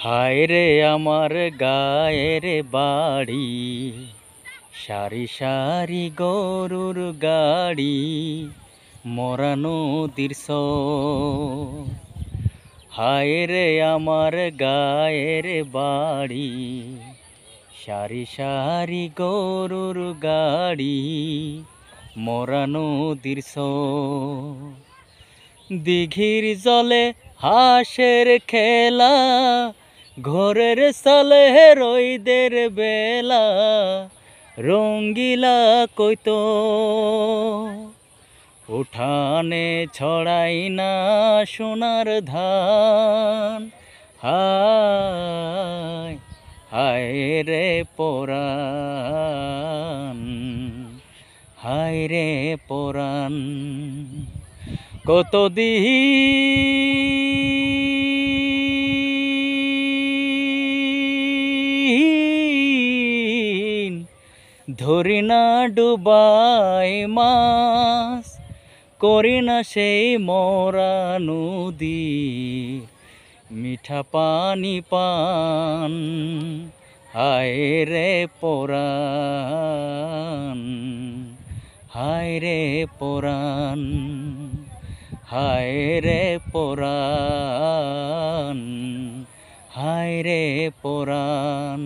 হায় রে আমার গায়ের বাড়ি, সারি সারি গরুর গাড়ি, মরা নদীর স্রোত। হায় রে আমার গায়ের বাড়ি, সারি সারি গরুর গাড়ি, মরা নদীর স্রোত। দিঘির জলে হাঁসের খেলা, ঘরের সালে রইদের বেলা, রঙ্গিলা কইতো উঠানে ছড়াই না সোনার ধান। হায় হায় রে পরাণ, হায় রে পরাণ, কতদিন ধরি না ডুবাই মাছ, করি না সেই মরা নদী মিঠা পানি পান। হায় রে পরাণ, হায় রে পরাণ, হায় রে পরাণ, হায় রে পরাণ।